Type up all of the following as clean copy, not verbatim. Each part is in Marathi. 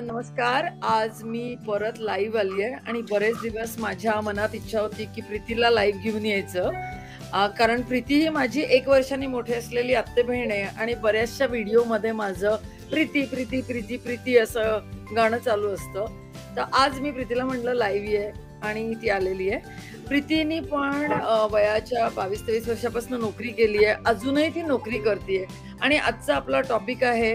नमस्कार. आज मी परत लाईव्ह आली आहे आणि बरेच दिवस माझ्या मनात इच्छा होती की प्रीतीला लाईव्ह घेऊन यायचं. कारण प्रीती ही माझी 1 वर्षांनी मोठी असलेली आत्ते बहीण आहे आणि बऱ्याचशा व्हिडिओमध्ये माझं प्रीती प्रीती प्रीती प्रीती असं गाणं चालू असतं. तर आज मी प्रीतीला म्हटलं लाईव्ह ये आणि ती आलेली आहे. प्रीतीने पण वयाच्या 22-23 वर्षापासून नोकरी केली आहे. अजूनही ती नोकरी करते आणि आजचा आपला टॉपिक आहे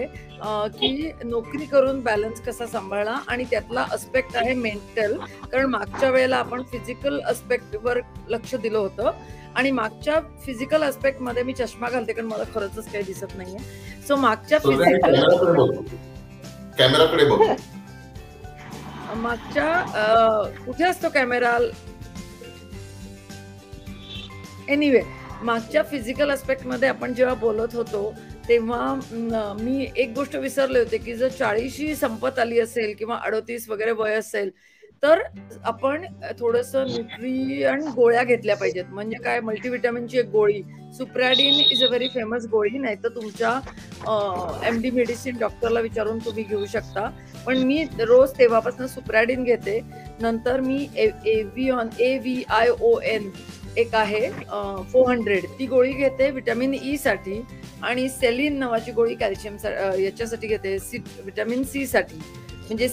की नोकरी करून बॅलन्स कसा सांभाळणं आणि त्यातला अस्पेक्ट आहे मेंटल. कारण मागच्या वेळेला आपण फिजिकल अस्पेक्टवर लक्ष दिलं होतं आणि मागच्या फिजिकल अस्पेक्टमध्ये मी चष्मा घालते कारण मला खरंच काही दिसत नाहीये. सो मागच्या फिजिकल कॅमेराकडे बघ. मागच्या कुठे असतो कॅमेरा? एनिवे, मागच्या फिजिकल अस्पेक्ट मध्ये आपण जेव्हा बोलत होतो तेव्हा मी एक गोष्ट विसरले होते की जर 40शी संपत आली असेल किंवा 38 वगैरे वय असेल तर आपण थोडंसं न्यूट्रियन गोळ्या घेतल्या पाहिजेत. म्हणजे काय, मल्टीव्हिटॅमिनची एक गोळी, सुप्रॅडिन इज अ व्हेरी फेमस गोळी. नाही तर तुमच्या MD मेडिसिन डॉक्टरला विचारून तुम्ही घेऊ शकता. पण मी रोज तेव्हापासून सुप्रॅडिन घेते. नंतर मी AVION एक आहे 400, ती गोळी घेते व्हिटॅमिन ई साठी. आणि सेलिन नावाची गोळी कॅल्शियम याच्यासाठी घेते, व्हिटॅमिन सी साठी. म्हणजे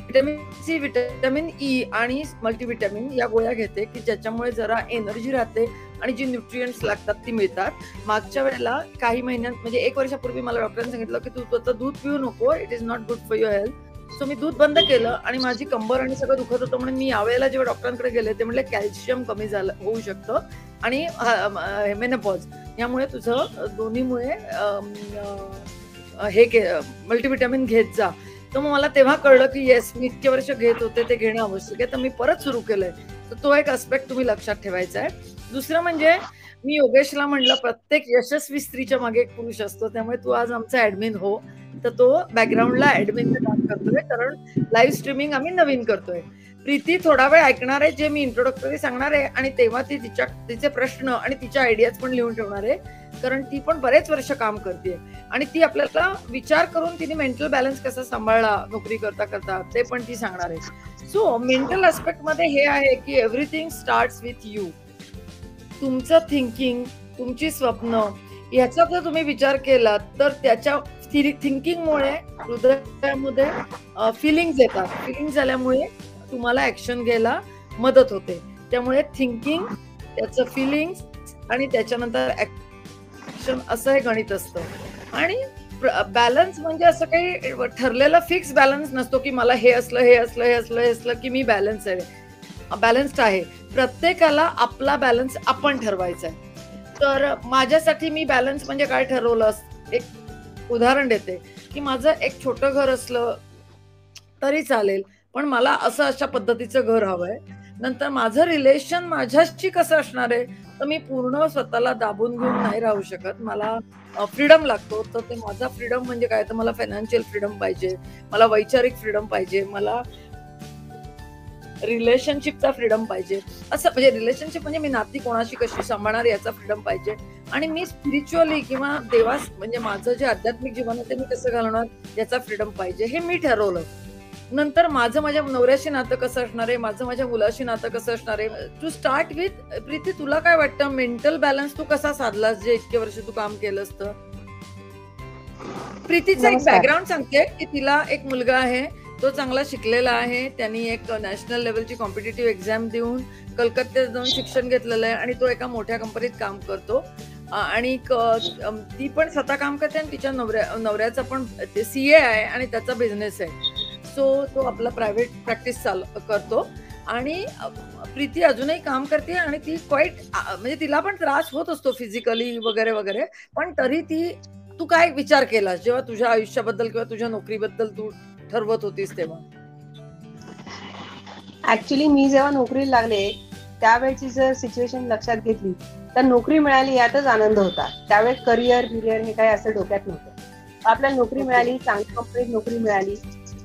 व्हिटॅमिन सी, व्हिटॅमिन ई आणि मल्टीव्हिटॅमिन या गोळ्या घेते की ज्याच्यामुळे जरा एनर्जी राहते आणि जी न्यूट्रिएंट्स लागतात ती मिळतात. मागच्या वेळेला काही महिन्यात म्हणजे 1 वर्षापूर्वी मला डॉक्टरांनी सांगितलं की तू आता दूध पिऊ नको, it is not good for your health. So मी दूध बंद केलं आणि माझी कंबर आणि सगळं दुखत होतं म्हणून मी यावेळेला जेव्हा डॉक्टरांकडे गेले ते म्हणले कॅल्शियम कमी झालं होऊ शकतं आणि मेनोपॉज यामुळे तुझं दोन्हीमुळे मल्टीव्हिटॅमिन घेत जा. तर मग मला तेव्हा कळलं की येस, मी इतके वर्ष घेत होते ते घेणं आवश्यक आहे. तर मी परत सुरू केलंय. तर तो एक अस्पेक्ट तुम्ही लक्षात ठेवायचा आहे. दुसरं म्हणजे मी योगेशला म्हणलं प्रत्येक यशस्वी स्त्रीच्या मागे एक पुरुष असतो, त्यामुळे तू आज आमचा ऍडमिन हो. तर तो बॅकग्राऊंडला ऍडमिनचं काम करतोय कारण लाईव्ह स्ट्रीमिंग आम्ही नवीन करतोय. प्रीती थोडा वेळ ऐकणार आहे जे मी इंट्रोडक्टरी सांगणार आहे आणि तेव्हा ती तिचे प्रश्न आणि तिच्या आयडियाज पण लिहून ठेवणार आहे. कारण ती पण बरेच वर्ष काम करते आणि ती आपल्याला विचार करून तिने मेंटल बॅलन्स कसा सांभाळला नोकरी करता करता ते पण ती सांगणार आहे. सो मेंटल अस्पेक्ट मध्ये हे आहे की एव्हरीथिंग स्टार्ट्स विथ यू. तुमचं थिंकिंग, तुमची स्वप्न याचा जर तुम्ही विचार केला तर त्याच्या थिंकिंगमुळे हृदयामध्ये फिलिंग्स येतात. फिलिंग्स झाल्यामुळे तुम्हाला ऍक्शन घ्यायला मदत होते. त्यामुळे थिंकिंग, त्याचं फिलिंग्स आणि त्याच्यानंतर ऍक्शन असं हे गणित असतं. आणि बॅलन्स म्हणजे असं काही ठरलेला फिक्स बॅलन्स नसतो की मला हे असलं हे असलं हे असलं हे असलं की मी बॅलन्स्ड आहे. प्रत्येकाला आपला बॅलन्स आपण ठरवायचा आहे. तर माझ्यासाठी मी बॅलन्स म्हणजे काय ठरवलं, एक उदाहरण देते की माझं एक छोटं घर असलं तरी चालेल पण मला असं अशा पद्धतीचं घर हवंय. नंतर माझं रिलेशन माझ्याशी कसं असणार आहे, तर मी पूर्ण स्वतःला दाबून घेऊन नाही राहू शकत. मला फ्रीडम लागतो. तर ते माझा फ्रीडम म्हणजे काय, तर मला फायनान्शियल फ्रीडम पाहिजे, मला वैचारिक फ्रीडम पाहिजे, मला रिलेशनशिपचा फ्रीडम पाहिजे. असं म्हणजे रिलेशनशिप म्हणजे मी नाती कोणाशी कशी सांभाळणार याचा फ्रीडम पाहिजे. आणि मी स्पिरिच्युअली किंवा देवास म्हणजे माझं जे आध्यात्मिक जीवन आहे ते मी कसं घालवणार याचा फ्रीडम पाहिजे, हे मी ठरवलं. नंतर माझं माझ्या नवऱ्याशी नातं कसं असणार आहे, माझं माझ्या मुलाशी नातं कसं असणार आहे. टू स्टार्ट विथ प्रीती, तुला काय वाटतं मेंटल बॅलन्स तू कसा साधलास जे इतके वर्ष तू काम केलंस? तर प्रीतीचा एक बॅकग्राऊंड सांगते की तिला एक मुलगा आहे, तो चांगला शिकलेला आहे. त्यांनी एक नॅशनल लेवलची कॉम्पिटिटिव्ह एक्झाम देऊन कलकत्त्यात जाऊन शिक्षण घेतलेलं आहे आणि तो एका मोठ्या कंपनीत काम करतो. आणि ती पण स्वतः काम करते आणि तिच्या नवऱ्याचा पण ते CA आहे आणि त्याचा बिझनेस आहे. सो तो आपला प्रायव्हेट प्रॅक्टिस करतो आणि प्रीती अजूनही काम करते आणि ती म्हणजे तिला पण त्रास होत असतो फिजिकली वगैरे वगैरे. पण तरी तू काय विचार केलास जेव्हा तुझ्या आयुष्याबद्दल किंवा तुझ्या नोकरीबद्दल तू ठरवत होतीस तेव्हा? ऍक्च्युली मी जेव्हा नोकरीला लागले त्यावेळेची जर सिच्युएशन लक्षात घेतली तर नोकरी मिळाली यातच आनंद होता. त्यावेळेस करिअर हे काही असं डोक्यात नव्हतं. आपल्याला नोकरी मिळाली, चांगल्या कंपनीत नोकरी मिळाली,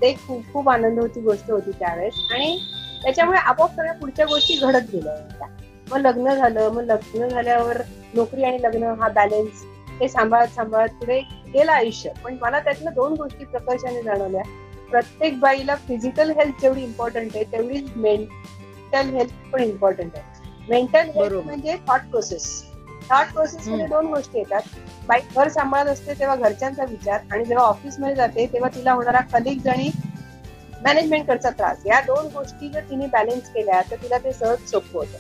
ते खूप खूप आनंदाची गोष्ट होती त्यावेळेस. आणि त्याच्यामुळे आपोआप सगळ्या पुढच्या गोष्टी घडत गेल्या. मग लग्न झालं, मग लग्न झाल्यावर नोकरी आणि लग्न हा बॅलन्स ते सांभाळत सांभाळत पुढे गेलं आयुष्य. पण मला त्यातल्या 2 गोष्टी प्रकर्षाने जाणवल्या. प्रत्येक बाईला फिजिकल हेल्थ जेवढी इम्पॉर्टंट आहे तेवढीच मेंटल हेल्थ पण इम्पॉर्टंट आहे. मेंटल हेल्थ म्हणजे थॉट प्रोसेस मध्ये 2 गोष्टी येतात. बाई घर सांभाळत असते तेव्हा घरच्यांचा विचार, आणि जेव्हा ऑफिसमध्ये जाते तेव्हा तिला होणारा कलिग्ज आणि मॅनेजमेंट करता त्रास, या 2 गोष्टी जर तिने बॅलन्स केल्या तर तिला ते सहज सोपं होतं.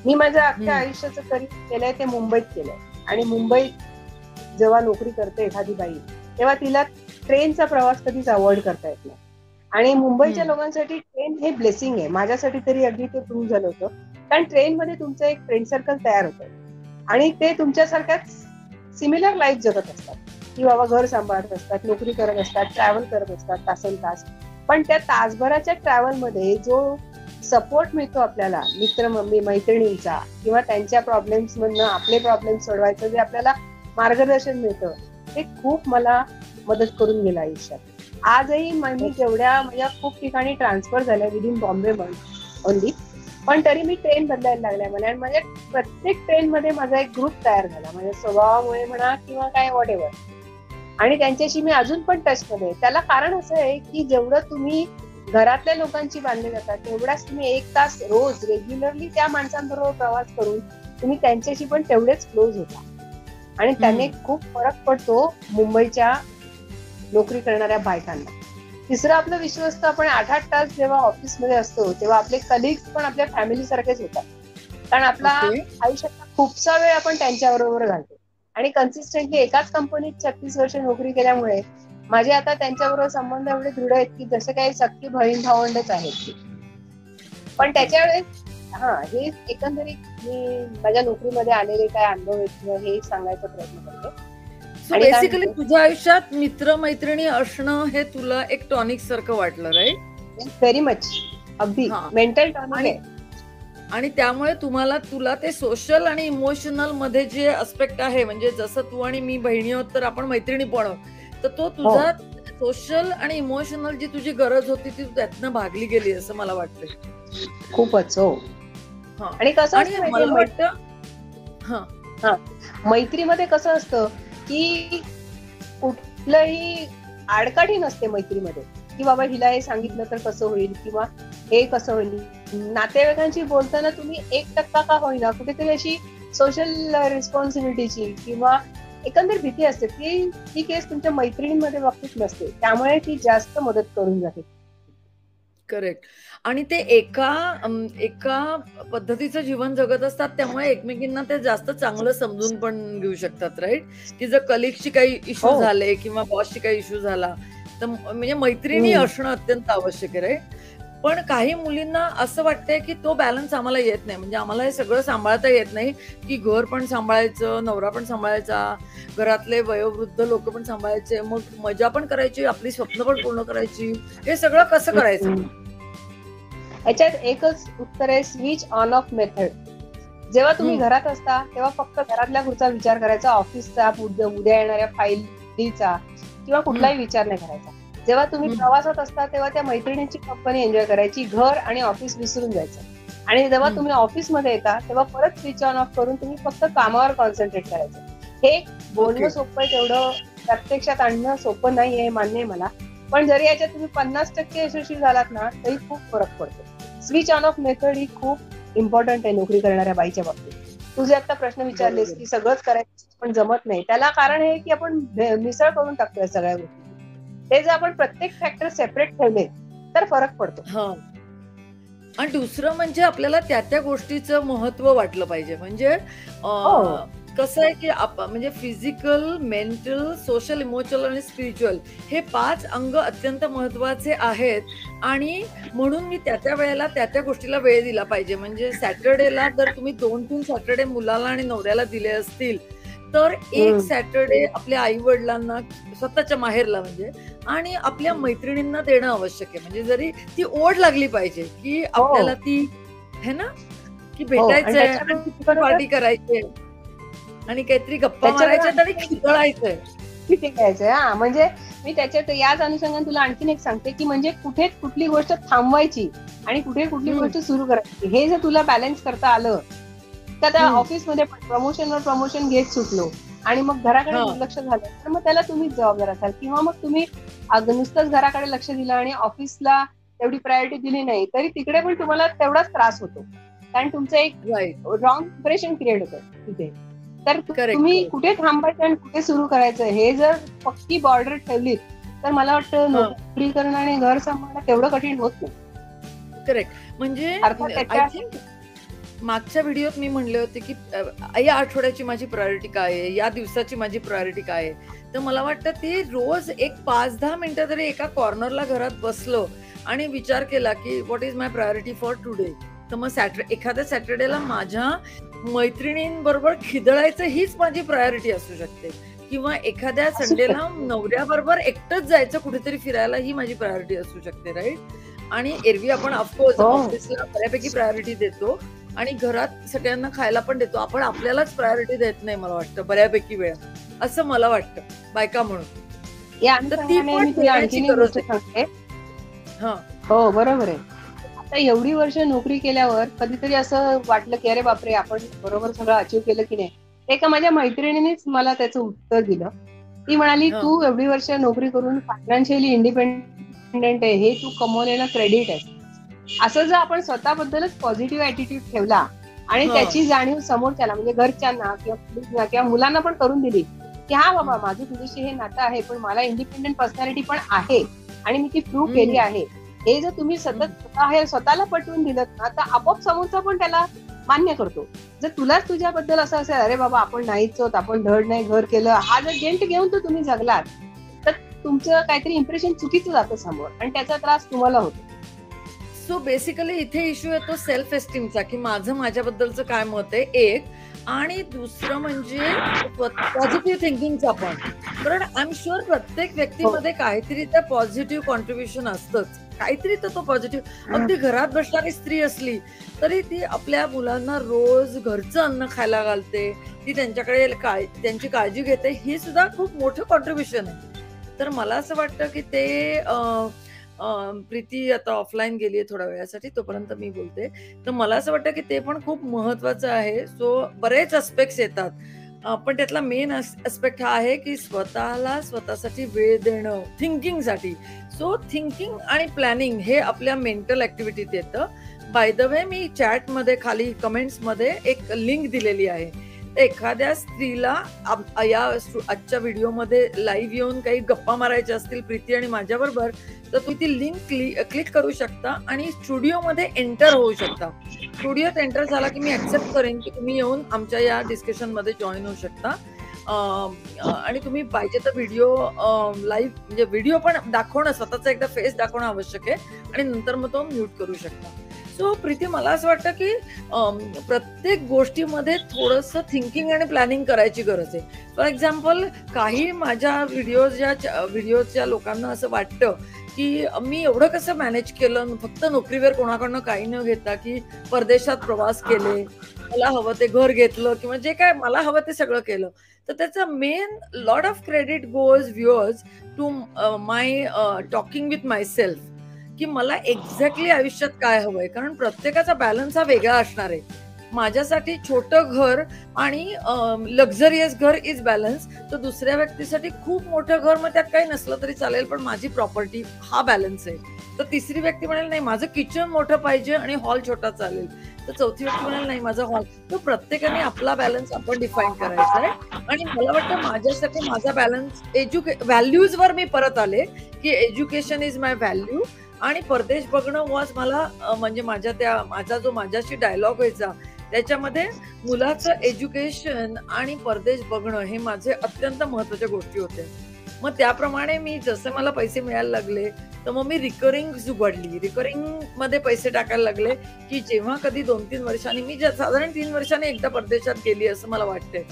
मी माझ्या अख्ख्या आयुष्याचं करिअर केलंय ते मुंबईत केलंय, आणि मुंबईत जेव्हा नोकरी करते एखादी बाई तेव्हा तिला ट्रेनचा प्रवास कधीच अवॉइड करता येत नाही. आणि मुंबईच्या लोकांसाठी ट्रेन हे ब्लेसिंग आहे. माझ्यासाठी तरी अगदी ते प्रूव्ह झालं होतं, कारण ट्रेनमध्ये तुमचं एक फ्रेंड सर्कल तयार होतं आणि ते तुमच्यासारख्याच सिमिलर लाईफ जगत असतात, की बाबा घर सांभाळत असतात, नोकरी करत असतात, ट्रॅव्हल करत असतात तासन तास. पण त्या तासभराच्या ट्रॅव्हल मध्ये जो सपोर्ट मिळतो आपल्याला मित्र मैत्रिणींचा, किंवा त्यांच्या प्रॉब्लेम्स मधनं आपले प्रॉब्लेम सोडवायचं जे आपल्याला मार्गदर्शन मिळतं, ते खूप मला मदत करून गेलं आयुष्यात. आजही मी जेवढ्या माझ्या खूप ठिकाणी ट्रान्सफर झाल्या विदिन बॉम्बे ओनली, पण तरी मी ट्रेन बदलायला लागल्या मला, आणि माझ्या प्रत्येक ट्रेन मध्ये माझा एक ग्रुप तयार झाला, माझ्या स्वभावामुळे म्हणा किंवा काय व्हॉट एव्हर, आणि त्यांच्याशी मी अजून पण टच मध्ये. त्याला कारण असं आहे की जेवढं तुम्ही घरातल्या लोकांची बांधले जातात तेवढाच तुम्ही 1 तास रोज रेग्युलरली त्या माणसांबरोबर प्रवास करून तुम्ही त्यांच्याशी पण तेवढेच क्लोज होता, आणि त्याने खूप फरक पडतो मुंबईच्या नोकरी करणाऱ्या बायकांना. तिसरं, आपलं विश्वस्त, आपण 8-8 तास जेव्हा ऑफिसमध्ये असतो तेव्हा आपले कलिग्स पण आपल्या फॅमिली सारखेच होतात, कारण आपला आयुष्यातला खूपसा वेळ आपण त्यांच्याबरोबर घालतो. आणि कन्सिस्टंटली एकाच कंपनीत 36 वर्ष नोकरी केल्यामुळे माझे आता त्यांच्याबरोबर संबंध एवढे दृढ आहेत की जसे काही सख्खी बहीण भावंडच आहेत. पण त्याच्या वेळेस हे एकंदरीत मी माझ्या नोकरीमध्ये आलेले काय अनुभव आहेत हे सांगायचा प्रयत्न करते. सो बेसिकली तुझ्या आयुष्यात मित्र मैत्रिणी असणं हे तुला एक टॉनिक सारखं वाटलं, राईट? Very much. अगदी मेंटल टॉनिक आहे. आणि त्यामुळे तुला ते सोशल आणि इमोशनल मध्ये जे अस्पेक्ट आहे, म्हणजे जसं तू आणि मी बहिणी आहोत तर आपण मैत्रिणी पण आहोत, तर तो तुझा सोशल आणि इमोशनल जी तुझी गरज होती ती त्यातनं भागली गेली असं मला वाटतं. खूपच. हो. आणि कसं मला वाटतं मैत्रीमध्ये कसं असतं की कुठलंही आडकाठी नसते मैत्रीमध्ये, की बाबा हिला हे सांगितलं तर कसं होईल किंवा हे कसं होईल. नातेवाईकांशी बोलताना तुम्ही 1% का होईना कुठेतरी अशी सोशल रिस्पॉन्सिबिलिटीची किंवा एकंदर भीती असते, ती केस तुमच्या मैत्रिणींमध्ये बाबतीत नसते, त्यामुळे ती जास्त मदत करून जाते. करेक्ट. आणि ते एका पद्धतीचं जीवन जगत असतात, त्यामुळे एकमेकींना ते जास्त चांगलं समजून पण घेऊ शकतात, राईट? की जर कलिगशी काही इश्यू झाले किंवा बॉसशी काही इश्यू झाला तर म्हणजे मैत्रिणी असणं अत्यंत आवश्यक आहे, राईट? पण काही मुलींना असं वाटतंय की तो बॅलन्स आम्हाला येत नाही, म्हणजे आम्हाला हे सगळं सांभाळता येत नाही, की घर पण सांभाळायचं, नवरा पण सांभाळायचा, घरातले वयोवृद्ध लोक पण सांभाळायचे, मग मजा पण करायची, आपली स्वप्न पण पूर्ण करायची, हे सगळं कसं करायचं? याच्यात एकच उत्तर आहे, स्विच ऑन ऑफ मेथड. जेव्हा तुम्ही घरात असता तेव्हा फक्त घरातल्या पुढचा विचार करायचा, ऑफिसचा, उद्या येणाऱ्या फाईलचा किंवा कुठलाही विचार नाही करायचा. जेव्हा तुम्ही प्रवासात असता तेव्हा त्या मैत्रिणींची कंपनी एन्जॉय करायची, घर आणि ऑफिस विसरून जायचं. आणि जेव्हा तुम्ही ऑफिसमध्ये येता तेव्हा परत स्विच ऑन ऑफ करून तुम्ही फक्त कामावर कॉन्सन्ट्रेट करायचं. हे बोलणं सोपं आहे, तेवढं प्रत्यक्षात आणणं सोपं नाही आहे, मान्य आहे मला. पण जरी याच्यात तुम्ही 50% यशस्वी झालात ना तरी खूप फरक पडतो. स्विच ऑन ऑफ मेथड ही खूप इम्पॉर्टंट आहे नोकरी करणाऱ्या बाईच्या बाबतीत. तुझे आता प्रश्न विचारलेस की सगळंच करायचं पण जमत नाही, त्याला कारण आहे की आपण मिसळ करून टाकतोय सगळ्या गोष्टी. ते जर आपण प्रत्येक फॅक्टर सेपरेट ठेवले तर फरक पडतो. आणि दुसरं म्हणजे आपल्याला त्या गोष्टीचं महत्व वाटलं पाहिजे. म्हणजे कसं आहे की म्हणजे फिजिकल, मेंटल, सोशल, इमोशनल आणि स्पिरिच्युअल हे 5 अंग अत्यंत महत्वाचे आहेत, आणि म्हणून मी त्या वेळेला त्या गोष्टीला वेळ दिला पाहिजे. म्हणजे सॅटर्डेला जर तुम्ही 2-3 सॅटर्डे मुलाला आणि नवऱ्याला दिले असतील तर एक सॅटर्डे आपल्या आई वडिलांना स्वतःच्या माहेरला म्हणजे आणि आपल्या मैत्रिणींना देणं आवश्यक आहे. म्हणजे जरी ती ओढ लागली पाहिजे की आपल्याला ती है ना की भेटायचंय, पार्टी करायची आणि काहीतरी गप्पा मारायच्या आणि खिदळायचंय. म्हणजे मी त्याच्यात याच अनुषंगाने तुला आणखीन एक सांगते की म्हणजे कुठे कुठली गोष्ट थांबवायची आणि कुठे कुठली गोष्ट सुरू करायची, हे जर तुला बॅलन्स करता आलं तर त्या ऑफिसमध्ये प्रमोशनवर प्रमोशन घेत सुटलो आणि मग घराकडे हा दुर्लक्ष झालं तर मग त्याला तुम्हीच जबाबदार असाल, किंवा मग तुम्ही नुसतंच घराकडे लक्ष दिलं आणि ऑफिसला तेवढी प्रायोरिटी दिली नाही तरी तिकडे पण तुम्हाला तेवढाच त्रास होतो, कारण तुमचं एक राईट. रॉंग इम्प्रेशन क्रिएट होतं तिथे. तर करेक्ट तुम्ही करेक्ट. कुठे थांबायचं आणि कुठे सुरू करायचं हे जर पक्की बॉर्डर ठेवलीत तर मला वाटतं हा नोकरी करणं आणि घर सांभाळणं तेवढं कठीण होत नाही. करेक्ट. म्हणजे अर्थात आय त्याच्या थिंक मागच्या व्हिडिओत मी म्हणले होते की या आठवड्याची माझी प्रायोरिटी काय आहे, या दिवसाची माझी प्रायोरिटी काय आहे. तर मला वाटतं ते रोज एक 5-10 मिनिटं तरी एका कॉर्नरला घरात बसलो आणि विचार केला की what is my priority for today. तर मग एखाद्या सॅटर्डेला माझ्या मैत्रिणींबरोबर खिदळायचं हीच माझी प्रायोरिटी असू शकते, किंवा एखाद्या असू संडेला शकते. नवऱ्याबरोबर एकटंच जायचं कुठेतरी फिरायला ही माझी प्रायोरिटी असू शकते. राईट. आणि एरवी आपण ऑफकोर्स हो ऑफिसला बऱ्यापैकी प्रायोरिटी देतो आणि घरात सगळ्यांना खायला पण देतो. आपण आपल्यालाच प्रायोरिटी देत नाही मला वाटतं बऱ्यापैकी वेळा, असं मला वाटतं बायका म्हणून. या तर ती अनुषंगाने पण मी तुला देण्याची आणखीन एक गरज गोष्ट आहे. सांगते. हा हो बरोबर आहे. आता एवढी वर्ष नोकरी केल्यावर कधीतरी असं वाटलं की अरे बापरे आपण बरोबर सगळं अचीव केलं की नाही. एका माझ्या मैत्रिणीनेच मला त्याचं उत्तर दिलं. ती म्हणाली हा तू एवढी वर्ष नोकरी करून फायनान्शियली इंडिपेंडेंट आहे, हे तू कमवलेलं क्रेडिट आहे. असं जर आपण स्वतःबद्दलच पॉझिटिव्ह ऍटिट्यूड ठेवला आणि हा त्याची जाणीव समोरच्याला म्हणजे घरच्यांना किंवा मुलींना किंवा मुलांना पण करून दिली की हा बाबा माझं तुझ्याशी हे नातं आहे पण मला इंडिपेंडेंट पर्सनॅलिटी पण आहे आणि मी ती प्रूव्ह केली आहे, हे जर तुम्ही सतत स्वतःला पटवून दिलं ना तर आपोआप समोरचा पण त्याला मान्य करतो. जर तुलाच तुझ्याबद्दल असं असेल अरे बाबा आपण नाहीच होत, आपण धड नाही घर केलं, हा जर गिल्ट घेऊन तर तुम्ही जगलात तर तुमचं काहीतरी इम्प्रेशन चुकीचं जातं समोर आणि त्याचा त्रास तुम्हाला होतो. सो बेसिकली इथे इश्यू येतो सेल्फ एस्टीमचा, की माझं माझ्याबद्दलचं काय मत आहे एक, आणि दुसरं म्हणजे पॉझिटिव्ह थिंकिंगचा पण. कारण आय एम शुअर प्रत्येक व्यक्तीमध्ये काहीतरी त्या पॉझिटिव्ह कॉन्ट्रीब्युशन असतंच, काहीतरी तर तो पॉझिटिव्ह. अगदी घरात बसणारी स्त्री असली तरी ती आपल्या मुलांना रोज घरचं अन्न खायला घालते, ती त्यांच्याकडे त्यांची काळजी घेते, ही सुद्धा खूप मोठं कॉन्ट्रीब्युशन आहे. तर मला असं वाटतं की ते प्रीती आता ऑफलाईन गेली आहे थोड्या वेळासाठी, तोपर्यंत मी बोलते. तर मला असं वाटतं की ते पण खूप महत्वाचं आहे. सो बरेच अस्पेक्ट्स येतात, पण त्यातला मेन अस्पेक्ट हा आहे की स्वतःला स्वतःसाठी वेळ देणं थिंकिंगसाठी. सो थिंकिंग आणि प्लॅनिंग हे आपल्या मेंटल ऍक्टिव्हिटीत येतं. बाय द वे मी चॅटमध्ये खाली कमेंट्समध्ये एक लिंक दिलेली आहे. तर एखाद्या स्त्रीला आजच्या व्हिडिओमध्ये लाईव्ह येऊन काही गप्पा मारायच्या असतील प्रीती आणि माझ्याबरोबर, तर तुम्ही ती लिंक क्लिक करू शकता आणि स्टुडिओमध्ये एंटर होऊ शकता. स्टुडिओत एंटर झाला की मी ऍक्सेप्ट करेन की तुम्ही येऊन आमच्या या डिस्कशनमध्ये जॉईन होऊ शकता. आणि तुम्ही पाहिजे तर व्हिडिओ लाईव्ह म्हणजे व्हिडिओ पण दाखवणं, स्वतःचा एकदा फेस दाखवणं आवश्यक आहे आणि नंतर मग तो म्यूट करू शकता. सो प्रीती मला असं वाटतं की प्रत्येक गोष्टीमध्ये थोडंसं थिंकिंग आणि प्लॅनिंग करायची गरज आहे. फॉर एक्झाम्पल काही माझ्या व्हिडिओच्या लोकांना असं वाटतं की मी एवढं कसं मॅनेज केलं, फक्त नोकरीवर कोणाकडनं काही न घेता, की परदेशात प्रवास केले, मला हवं ते घर घेतलं किंवा जे काय मला हवं ते सगळं केलं. तर त्याचा main lot of credit goes viewers to my talking with myself, की मला एक्झॅक्टली आयुष्यात काय हवंय. कारण प्रत्येकाचा बॅलन्स हा वेगळा असणार आहे. माझ्यासाठी छोटं घर आणि लक्झरियस घर इज बॅलन्स, तर दुसऱ्या व्यक्तीसाठी खूप मोठं घर, मग त्यात काही नसलं तरी चालेल पण माझी प्रॉपर्टी, हा बॅलन्स आहे. तर तिसरी व्यक्ती म्हणेल नाही माझं किचन मोठं पाहिजे आणि हॉल छोटा चालेल. तर चौथी व्यक्ती म्हणेल नाही माझा हॉल. तर प्रत्येकाने आपला बॅलन्स आपण डिफाईन करायचा आहे. आणि मला वाटतं माझ्यासाठी माझा बॅलन्स व्हॅल्यूजवर मी परत आले, की एज्युकेशन इज माय व्हॅल्यू आणि परदेश बघणं वॉज मला म्हणजे माझा जो माझ्याशी डायलॉग व्हायचा त्याच्यामध्ये मुलाचं एज्युकेशन आणि परदेश बघणं हे माझे अत्यंत महत्वाच्या गोष्टी होत्या. मग त्याप्रमाणे मी जसे मला पैसे मिळायला लागले तर मग मी रिकरिंग उघडली, रिकरिंग मध्ये पैसे टाकायला लागले, की जेव्हा कधी 2-3 वर्षांनी मी साधारण 3 वर्षांनी एकदा परदेशात गेली असं मला वाटतंय,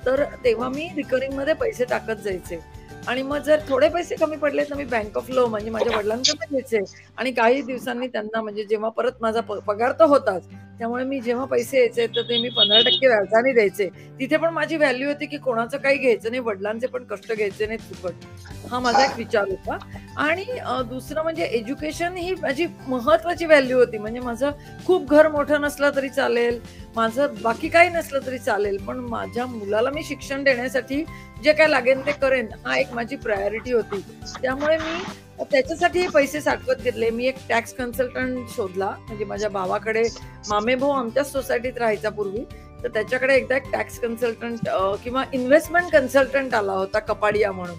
तर तेव्हा मी रिकरिंग मध्ये पैसे टाकत जायचे. आणि मग जर थोडे पैसे कमी पडले तर मी बँक ऑफ लो म्हणजे माझ्या वडिलांकडे घ्यायचे आणि काही दिवसांनी त्यांना म्हणजे जेव्हा परत माझा पगार तर होताच, त्यामुळे मी जेव्हा पैसे यायचे तर ते मी 15% व्याजाने द्यायचे. तिथे पण माझी व्हॅल्यू होती की कोणाचं काही घ्यायचं नाही, वडिलांचे पण कष्ट घ्यायचे नाहीत फुकट. हा माझा एक विचार होता. आणि दुसरं म्हणजे एज्युकेशन ही माझी महत्वाची व्हॅल्यू होती. म्हणजे माझं खूप घर मोठं नसलं तरी चालेल, माझं बाकी काही नसलं तरी चालेल, पण माझ्या मुलाला मी शिक्षण देण्यासाठी जे काय लागेल ते करेन, हा एक माझी प्रायोरिटी होती. त्यामुळे मी त्याच्यासाठी पैसे साठवत घेतले. मी एक टॅक्स कन्सल्टंट शोधला. म्हणजे माझ्या भावाकडे मामेभाऊ आमच्याच सोसायटीत राहायचा पूर्वी. तर त्याच्याकडे एकदा एक टॅक्स कन्सल्टंट किंवा इन्व्हेस्टमेंट कन्सल्टंट आला होता कपाडिया म्हणून.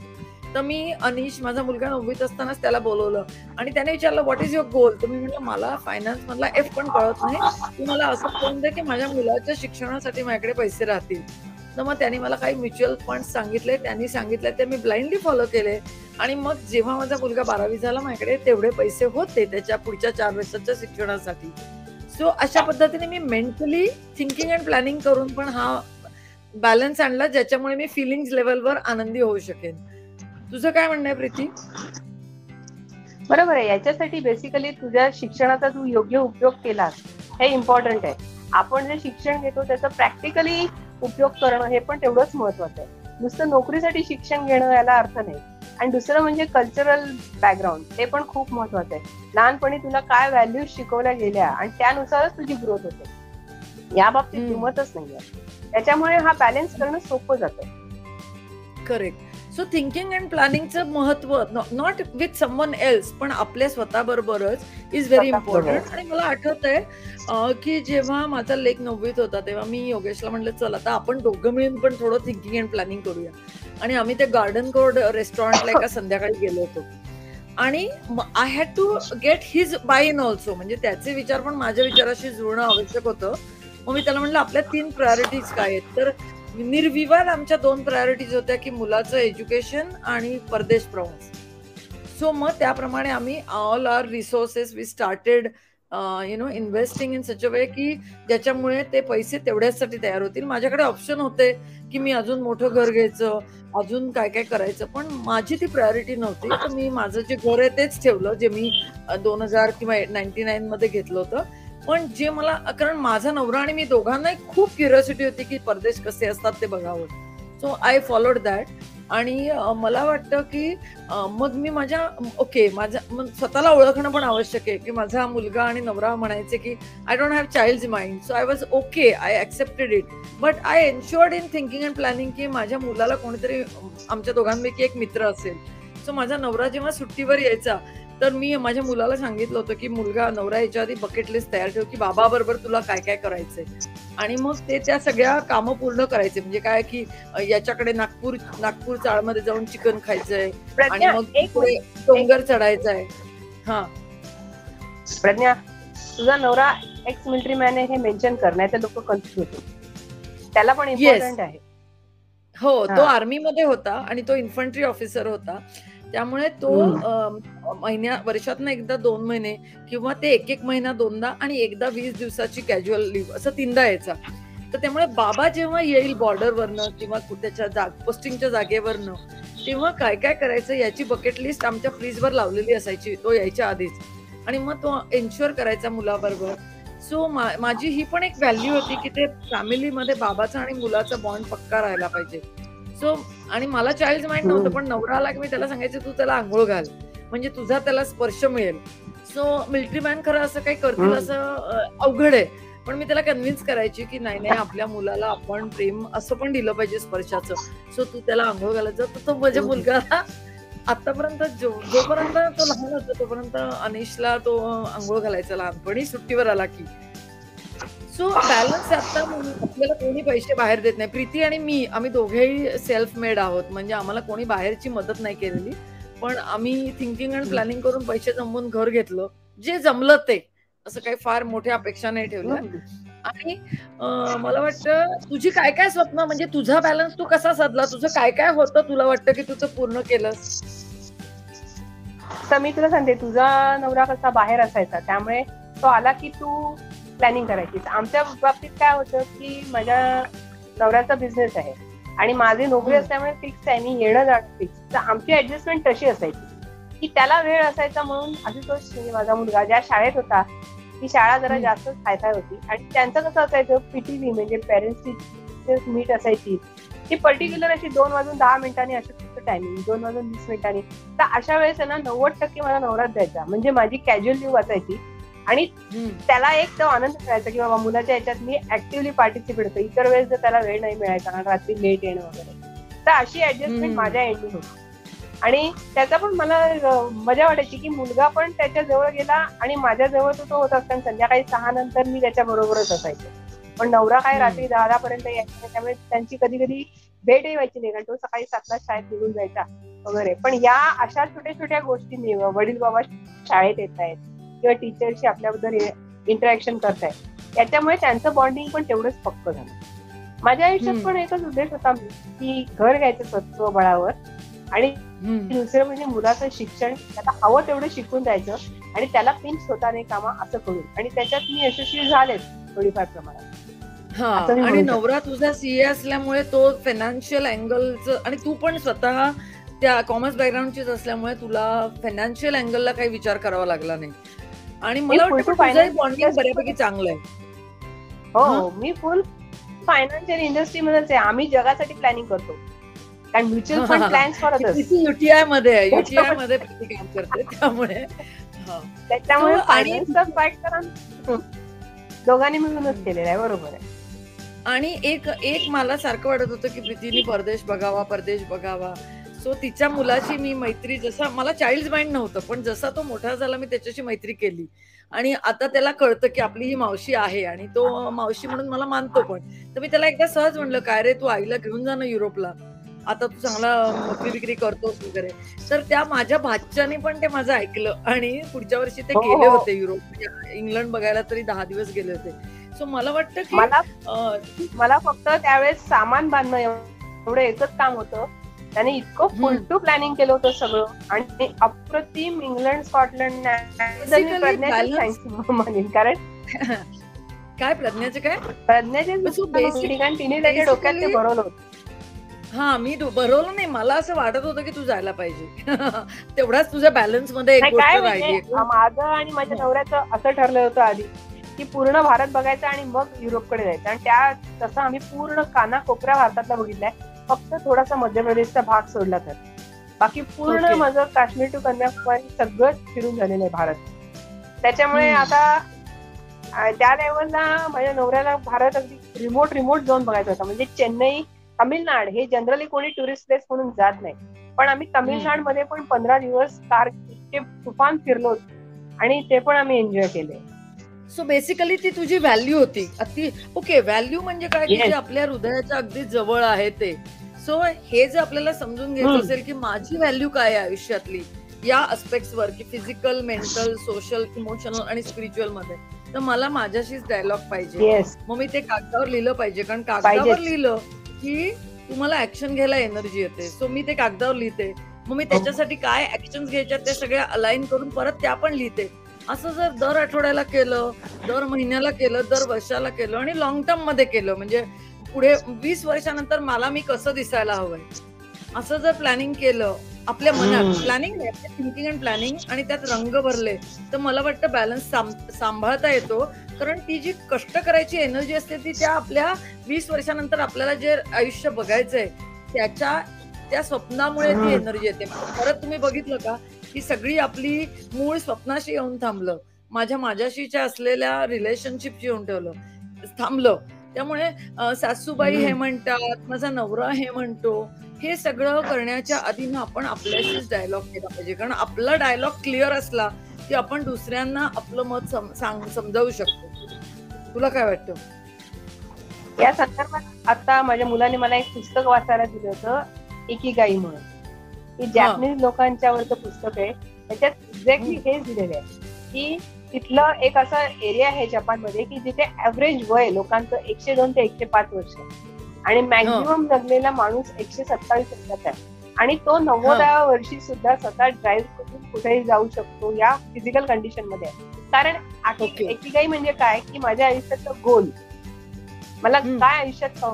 तर मी अनिश माझा मुलगा 9वीत असतानाच त्याला बोलवलं आणि त्याने विचारलं व्हॉट इज युअर गोल? तर मी म्हटलं मला फायनान्स मधला एफ पण कळत नाही. तू मला असं करून दे की माझ्या मुलाच्या शिक्षणासाठी माझ्याकडे पैसे राहतील. तर मग त्यांनी मला काही म्युच्युअल फंड सांगितले, त्यांनी सांगितले ते मी ब्लाइंडली फॉलो केले. आणि मग जेव्हा माझा मुलगा 12वी झाला माझ्याकडे तेवढे पैसे होते त्याच्या पुढच्या 4 वर्षाच्या शिक्षणासाठी. सो अशा पद्धतीने मी मेंटली थिंकिंग अँड प्लॅनिंग करून पण हा बॅलन्स आणला, ज्याच्यामुळे मी फिलिंग्स लेवलवर आनंदी होऊ शकेन. तुझं काय म्हणणं आहे प्रीती? बरोबर आहे. याच्यासाठी बेसिकली तुझ्या शिक्षणाचा तू योग्य उपयोग केलास हे इम्पॉर्टंट आहे. आपण जे शिक्षण घेतो त्याचा प्रॅक्टिकली उपयोग करणं हे पण तेवढंच महत्वाचं आहे. नुसतं नोकरीसाठी शिक्षण घेणं याला अर्थ नाही. आणि दुसरं म्हणजे कल्चरल बॅकग्राऊंड, ते पण खूप महत्वाचं आहे. लहानपणी तुला काय व्हॅल्यूज शिकवल्या गेल्या आणि त्यानुसारच तुझी ग्रोथ होते. या बाबतीत किंमतच नाहीये. त्याच्यामुळे हा बॅलन्स करणं सोपं जातं. करेक्ट. सो थिंकिंग अँड प्लॅनिंगचं महत्व नॉट विथ समवन एल्स, पण आपल्या स्वतःबरोबरच इज व्हेरी इम्पॉर्टंट. आणि मला आठवत आहे की जेव्हा माझा लेक 9वीत होता तेव्हा मी योगेशला म्हटलं चल आता आपण दोघं मिळून पण थोडं थिंकिंग अँड प्लॅनिंग करूया. आणि आम्ही ते गार्डन कोर्ट रेस्टॉरंटला एका संध्याकाळी गेलो होतो. आणि I had to get his buy in also, म्हणजे त्याचे विचार पण माझ्या विचाराशी जुळणं आवश्यक होतं. मग मी त्याला म्हटलं आपल्या 3 प्रायोरिटीज काय आहेत? तर निर्विवाद आमच्या 2 प्रायोरिटीज होत्या की मुलाचं एज्युकेशन आणि परदेश प्रवास. सो मग त्याप्रमाणे आम्ही all our resources we started investing in such a way की ज्याच्यामुळे ते पैसे तेवढ्यासाठी तयार होतील. माझ्याकडे ऑप्शन होते की मी अजून मोठं घर घ्यायचं, अजून काय काय करायचं, पण माझी ती प्रायोरिटी नव्हती. तर मी माझं जे घर आहे तेच ठेवलं, जे मी 2000 किंवा 99 मध्ये घेतलं होतं. पण जे मला कारण माझा नवरा आणि मी दोघांनाही खूप क्युरिओसिटी होती की परदेश कसे असतात ते बघावं. So I followed that. आणि मला वाटतं की मग मी माझं स्वतःला ओळखणं पण आवश्यक आहे की माझा मुलगा आणि नवरा म्हणायचे की I don't have child's mind. So I was okay, I accepted it. But I ensured in thinking and planning की माझ्या मुलाला कोणीतरी आमच्या दोघांपैकी एक मित्र असेल. सो माझा नवरा जेव्हा सुट्टीवर यायचा तर मी माझ्या मुलाला सांगितलं होतं की मुलगा नवरा याच्या आधी बकेट लिस्ट तयार ठेव की बाबा बरोबर तुला काय काय करायचंय. आणि मग ते त्या सगळ्या कामं पूर्ण करायचे. म्हणजे काय की याच्याकडे नागपूर चाळमध्ये जाऊन चिकन खायचंय आणि मग पुढे डोंगर चढायचा आहे. हा प्रज्ञा, तुझा नवरा एक्स मिलिटरी मॅन आहे हे मेन्शन कर, नाही तर लोक कन्फ्युज होतील. त्याला पण इम्पॉर्टंट आहे. हो, तो आर्मीमध्ये होता आणि तो इन्फंट्री ऑफिसर होता. त्यामुळे तो वर्षातनं एकदा 2 महिने किंवा ते एक महिना 2दा आणि एकदा 20 दिवसाची कॅज्युअल लिव्ह असं 3दा यायचा. तर त्यामुळे बाबा जेव्हा येईल बॉर्डरवरनं किंवा त्याच्या पोस्टिंगच्या जागेवरनं तेव्हा काय काय करायचं याची बकेट लिस्ट आमच्या फ्रीजवर लावलेली असायची तो यायच्या आधीच. आणि मग तो एन्श्युअर करायचा मुलाबरोबर. सो माझी ही पण एक व्हॅल्यू होती की ते फॅमिलीमध्ये बाबाचा आणि मुलाचा बॉन्ड पक्का राहायला पाहिजे. सो आणि मला चाइल्ड माइंड नव्हतं, पण नवरा आला की मी त्याला सांगायचे तू त्याला आंघोळ घाल म्हणजे तुझा त्याला स्पर्श मिळेल. सो मिलिटरी मॅन खरं असं काही करतील असं अवघड आहे, पण मी त्याला कन्व्हिन्स करायची की नाही आपल्या मुलाला आपण प्रेम असं पण दिलं पाहिजे स्पर्शाचं. सो तू त्याला आंघोळ घालायचं. तर तो माझ्या मुलगाला आतापर्यंत जोपर्यंत तो लहान होता तोपर्यंत अनिशला तो आंघोळ घालायचा लहानपणी सुट्टीवर आला की. सो बॅलन्स आता आपल्याला कोणी पैसे बाहेर देत नाही. प्रीती आणि मी आम्ही दोघेही सेल्फ मेड आहोत, म्हणजे आम्हाला कोणी बाहेरची मदत नाही केलेली. पण आम्ही थिंकिंग अँड प्लॅनिंग करून पैसे जमवून घर घेतलं, जे जमलं ते. असं काही फार मोठ्या अपेक्षा नाही ठेवल्या. आणि मला वाटतं तुझी काय काय स्वप्न, म्हणजे तुझा बॅलन्स तू कसा साधला? तुझं काय काय होतं तुला वाटतं की तुझं पूर्ण केलंस? तर मी तुला सांगते, तुझा नवरा कसा बाहेर असायचा त्यामुळे तो आला की तू प्लॅनिंग करायची. आमच्या बाबतीत काय होतं की माझ्या नवऱ्याचा बिझनेस आहे आणि माझी नोकरी असल्यामुळे फिक्स आहे, मी येणं जाणं फिक्स. तर आमची ऍडजस्टमेंट तशी असायची की त्याला वेळ असायचा म्हणून. आशुतोष म्हणजे माझा मुलगा ज्या शाळेत होता ती शाळा जरा जास्तच हायफाय होती आणि त्यांचं कसं असायचं, पीटीव्ही म्हणजे पेरेंट्स टीचर्स मीट असायची ती पर्टिक्युलर अशी 2:10 अशी टायमिंग, 2:20. तर अशा वेळेस ना 90% मला नवराच द्यायचा, म्हणजे माझी कॅज्युअल लिव्ह वाचायची. आणि त्याला एक तो आनंद मिळायचा की बाबा मुलाच्या याच्यात मी ऍक्टिव्हली पार्टिसिपेट होतो. इतर वेळेस जर त्याला वेळ नाही मिळायचा कारण रात्री लेट येणं वगैरे, तर अशी ऍडजस्टमेंट माझ्या एंडिंग होती. आणि त्याचा पण मला मजा वाटायची की मुलगा पण त्याच्या जवळ गेला आणि माझ्या जवळ तो होत असताना संध्याकाळी 6 नंतर मी त्याच्या बरोबरच असायचे. पण नवरा काय रात्री 10 पर्यंत यायचा, त्यामुळे त्यांची कधी कधी भेटही व्हायची नाही कारण तो सकाळी 7ला शाळेत निघून जायचा वगैरे. पण या अशा छोट्या छोट्या गोष्टी, वडील बाबा शाळेत येत आहेत किंवा टीचरशी आपल्याबद्दल इंटरॅक्शन करतायत, याच्यामुळे त्यांचं बॉन्डिंग पण तेवढंच पक्क झालं. माझ्या आयुष्यात पण एकच उद्देश होता की घर घ्यायचं स्वबळावर आणि दुसरं म्हणजे मुलाचं शिक्षण त्याला हवं तेवढं शिकून द्यायचं आणि त्याला पिंच होता नाही कामा असं करून. आणि त्याच्यात मी यशस्वी झालेच थोडीफार प्रमाणात. आणि नवरा तुझा सीए असल्यामुळे तो फायनान्शियल अँगलचं, आणि तू पण स्वतः त्या कॉमर्स बॅकग्राऊंडचीच असल्यामुळे तुला फायनान्शियल अँगलला काही विचार करावा लागला नाही. आणि मला वाटतं बॉन्डिंग बऱ्यापैकी चांगलं आहे. हो, मी फुल फायनान्शियल इंडस्ट्रीमध्येच आहे. आम्ही जगासाठी प्लॅनिंग करतो कारण mutual fund plans for others. UTI मध्ये काम करते, त्यामुळे फायनान्सचा फाईट करा दोघांनी मिळूनच केलेला आहे. बरोबर आहे. आणि एक मला सारखं वाटत होतं की प्रीतीने परदेश बघावा. सो तिच्या मुलाची मी मैत्री, जसा मला चाइल्ड माइंड नव्हतं पण जसा तो मोठा झाला मी त्याच्याशी मैत्री केली आणि आता त्याला कळतं की आपली ही मावशी आहे आणि तो मावशी म्हणून मला मानतो पण. तर मी त्याला एकदा सहज म्हणलं, काय रे तू आईला घेऊन जा ना युरोपला, आता तू चांगला नोकरी बिक्री करतोस वगैरे. तर त्या माझ्या भाच्याने पण ते माझं ऐकलं आणि पुढच्या वर्षी ते गेले होते युरोप, म्हणजे इंग्लंड बघायला तरी 10 दिवस गेले होते. सो मला वाटतं की मला फक्त त्यावेळेस सामान बांधणं एवढं एकच काम होतं. त्याने इतकं फुल टू प्लॅनिंग केलं होतं सगळं आणि अप्रतिम इंग्लंड स्कॉटलंड म्हणेन. कारण काय प्रज्ञाचे ठिकाण तिने त्याच्या डोक्यात ते भरवलं होतं. मी भरवलं नाही, मला असं वाटत होतं की तू जायला पाहिजे. तेवढाच तुझ्या बॅलन्स मध्ये एक गोष्ट राहिली. माझं आणि माझ्या नवऱ्याचं असं ठरलं होतं आधी की पूर्ण भारत बघायचा आणि मग युरोपकडे जायचं. आणि तसं आम्ही पूर्ण कानाकोपऱ्या भारतातला बघितलाय, फक्त थोडासा मध्य प्रदेशचा भाग सोडला तर. बाकी पूर्ण माझं काश्मीर टू कन्याकुमारी सगळंच फिरून झालेलं आहे भारत. त्याच्यामुळे आता त्या लेवलला माझ्या नवऱ्याला भारत अगदी रिमोट झोन बघायचा होता. म्हणजे चेन्नई, तामिळनाड हे जनरली कोणी टुरिस्ट प्लेस म्हणून जात नाही, पण आम्ही तामिळनाडमध्ये पण 15 दिवस कार तुफान फिरलो आणि ते पण आम्ही एन्जॉय केले. सो बेसिकली ती तुझी व्हॅल्यू होती. ओके, व्हॅल्यू म्हणजे काय की जे आपल्या हृदयाच्या अगदी जवळ आहे ते. सो हे जे आपल्याला समजून घ्यायचं असेल की माझी व्हॅल्यू काय आहे आयुष्यातली या अस्पेक्ट्सवर, की फिजिकल, मेंटल, सोशल, इमोशनल आणि स्पिरिच्युअल मध्ये, तर मला माझ्याशीच डायलॉग पाहिजे. मग मी ते कागदावर लिहिलं पाहिजे, कारण कागदावर लिहिलं की तुम्हाला ऍक्शन घ्यायला एनर्जी येते. सो मी ते कागदावर लिहिते, मग मी त्याच्यासाठी काय ऍक्शन घ्यायच्या त्या सगळ्या अलाइन करून परत त्या पण लिहिते. असं जर दर आठवड्याला केलं, दर महिन्याला केलं, दर वर्षाला केलं आणि लॉंग टर्म मध्ये केलं, म्हणजे पुढे 20 वर्षानंतर मला मी कसं दिसायला हवंय असं जर प्लॅनिंग केलं आपल्या मनात, प्लॅनिंग थिंकिंग अँड प्लॅनिंग, आणि त्यात रंग भरले, तर मला वाटतं बॅलन्स सांभाळता येतो. कारण ती जी कष्ट करायची एनर्जी असते ती त्या आपल्या 20 वर्षानंतर आपल्याला जे आयुष्य बघायचंय त्या स्वप्नामुळे ती एनर्जी येते. परत तुम्ही बघितलं का की सगळी आपली मूळ स्वप्नाशी येऊन थांबलं, माझ्याशीच्या असलेल्या रिलेशनशिपशी येऊन थांबलं. त्यामुळे सासूबाई हे म्हणतात, माझा नवरा हे म्हणतो, हे सगळं करण्याच्या आधी ना आपण आपल्याशीच डायलॉग केला पाहिजे. कारण आपला डायलॉग क्लिअर असला की आपण दुसऱ्यांना आपलं मत समजावू शकतो. तुला काय वाटतं या संदर्भात? आता माझ्या मुलाने मला एक पुस्तक वाचायला दिलं होतं, इकिगाई म्हणून. हे जॅपनीज लोकांच्यावरचं पुस्तक आहे. त्याच्यात एक्झॅक्टली हेच दिलेलं आहे की तिथलं एक असा एरिया आहे जपानमध्ये की जिथे ऍव्हरेज वय लोकांचं 102 ते 105 वर्ष आणि मॅक्झिमम जगलेला माणूस 127 वर्षाचा आहे. आणि तो 90व्या वर्षी सुद्धा स्वतः ड्राईव्ह करून कुठेही जाऊ शकतो या फिजिकल कंडिशन मध्ये. कारण इकिगाई म्हणजे काय की माझ्या आयुष्याचं गोल, मला काय आयुष्यात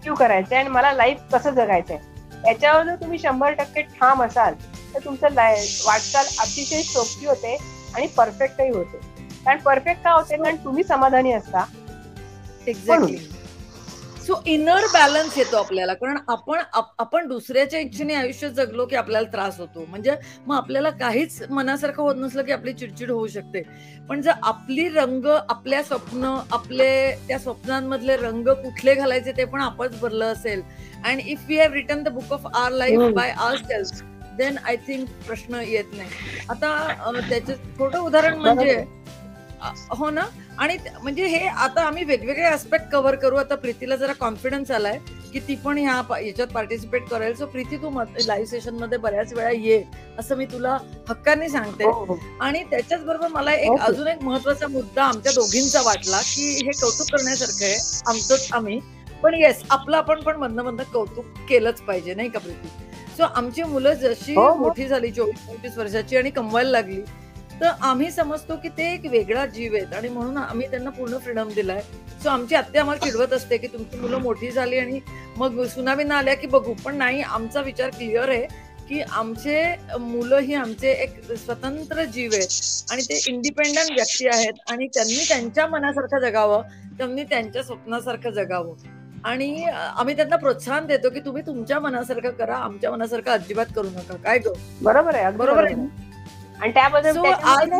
अचीव्ह करायचंय आणि मला लाईफ कसं जगायचंय याच्यावर जर तुम्ही 100% ठाम असाल तर तुमचं वाटचाल अतिशय सोपी होते आणि परफेक्टही होते. कारण परफेक्ट का होते, कारण तुम्ही समाधानी असता. एक्झॅक्टली. सो इनर बॅलन्स येतो आपल्याला, कारण आपण दुसऱ्याच्या इच्छेने आयुष्य जगलो की आपल्याला त्रास होतो. म्हणजे मग आपल्याला काहीच मनासारखं होत नसलं की आपली चिडचिड होऊ शकते. पण जर आपली रंग, आपल्या स्वप्न, आपले त्या स्वप्नांमधले रंग कुठले घालायचे ते पण आपणच भरलं असेल, and if we have written the book of our life by ourselves, then I think प्रश्न येत नाही. आता त्याचं छोटं उदाहरण म्हणजे हो ना. आणि म्हणजे हे आता आम्ही वेगवेगळे ऍस्पेक्ट कव्हर करू. आता प्रीतीला जरा कॉन्फिडन्स आलाय की ती पण याच्यात पार्टिसिपेट करेल. सो प्रीती, तू लाईव्ह सेशन मध्ये बऱ्याच वेळा ये, असं मी तुला हक्काने सांगते. आणि त्याच्याच बरोबर मला अजून एक महत्वाचा मुद्दा आमच्या दोघींचा वाटला की हे कौतुक करण्यासारखं आहे आमचं आम्ही, पण येस, आपलं आपण पण मधनं कौतुक केलंच पाहिजे, नाही का प्रीती? सो आमची मुलं जशी मोठी झाली 24-25 वर्षाची आणि कमवायला लागली, तर आम्ही समजतो की ते एक वेगळा जीव आहेत आणि म्हणून आम्ही त्यांना पूर्ण फ्रीडम दिलाय. सो आमची आत्या आम्हाला चिडवत असते की तुमची मुलं मोठी झाली आणि मग सुनामीना आल्या की बघू. पण नाही, आमचा विचार क्लिअर आहे की आमचे मुलं ही आमचे एक स्वतंत्र जीव आहेत आणि ते इंडिपेंडंट व्यक्ती आहेत आणि त्यांनी त्यांच्या मनासारखं जगावं, त्यांनी त्यांच्या स्वप्नासारखं जगावं. आणि आम्ही त्यांना प्रोत्साहन देतो की तुम्ही तुमच्या मनासारखं करा, आमच्या मनासारखं अजिबात करू नका. काय गं? बरोबर आहे, बरोबर आहे. आणि त्याबद्दल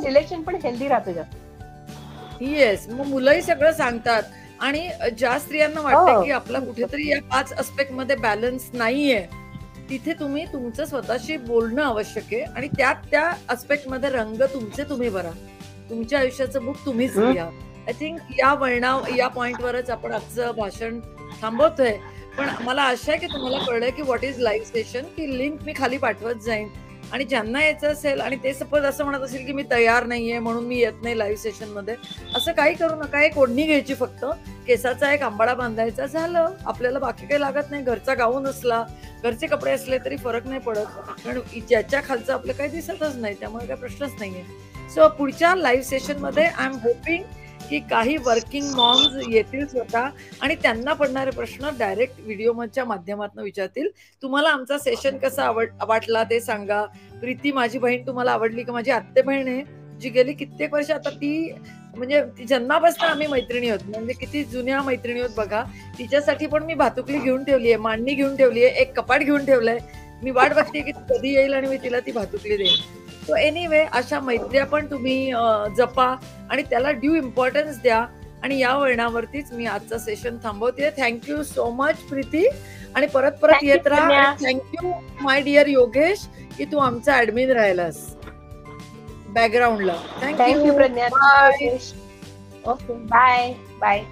रिलेशन पण हेल्दी राहतं जास्त. येस, मग मुलंही सगळं सांगतात. आणि ज्या स्त्रियांना वाटतं की आपला कुठेतरी या 5 ऍस्पेक्ट मध्ये बॅलन्स नाहीये, तिथे तुम्ही तुमचं स्वतःशी बोलणं आवश्यक आहे आणि त्या ऍस्पेक्ट मध्ये रंग तुमचे तुम्ही भरा, तुमच्या आयुष्याचं बुक तुम्हीच लिहा. आय थिंक या पॉइंटवरच आपण आजचं भाषण थांबवतोय. पण मला आशा आहे की तुम्हाला कळलंय की व्हॉट इज लाईव्ह सेशन, की लिंक मी खाली पाठवत जाईन. आणि ज्यांना यायचं असेल आणि ते सपोज असं म्हणत असेल की मी तयार नाहीये म्हणून मी येत नाही लाईव्ह सेशन मध्ये, असं काही करू नका. एक ओढणी घ्यायची, फक्त केसाचा एक आंबाडा बांधायचा, झालं. आपल्याला बाकी काही लागत नाही. घरचा गाऊन असला, घरचे कपडे असले तरी फरक नाही पडत, कारण ज्याच्या खालचं आपलं काही दिसतच नाही, त्यामुळे काही प्रश्नच नाहीये. सो पुढच्या लाईव्ह सेशन मध्ये आय एम होपिंग की काही वर्किंग मॉम्स येतील स्वतः आणि त्यांना पडणारे प्रश्न डायरेक्ट व्हिडिओच्या माध्यमातून विचारतील. तुम्हाला आमचा सेशन कसा वाटला ते सांगा. प्रीती, माझी बहीण तुम्हाला आवडली का? माझी आत्ते बहीण आहे जी गेली कित्येक वर्ष, आता ती म्हणजे जन्मापासून आम्ही मैत्रिणी होत, म्हणजे किती जुन्या मैत्रिणी होत बघा. तिच्यासाठी पण मी भातुकली घेऊन ठेवली आहे, मांडणी घेऊन ठेवली आहे, एक कपाट घेऊन ठेवलंय. मी वाट बघते की ती कधी येईल आणि मी तिला ती भातुकली देईन. सो एनिवे, अशा मैत्र्या पण तुम्ही जपा आणि त्याला ड्यू इम्पॉर्टन्स द्या. आणि या वळणावरतीच मी आजचं सेशन थांबवते. थँक्यू सो मच प्रीती, आणि परत येत राहा. थँक्यू माय डिअर योगेश की तू आमचा ऍडमिन राहिलास बॅकग्राऊंडला. Thank you Pragya. Okay, bye bye.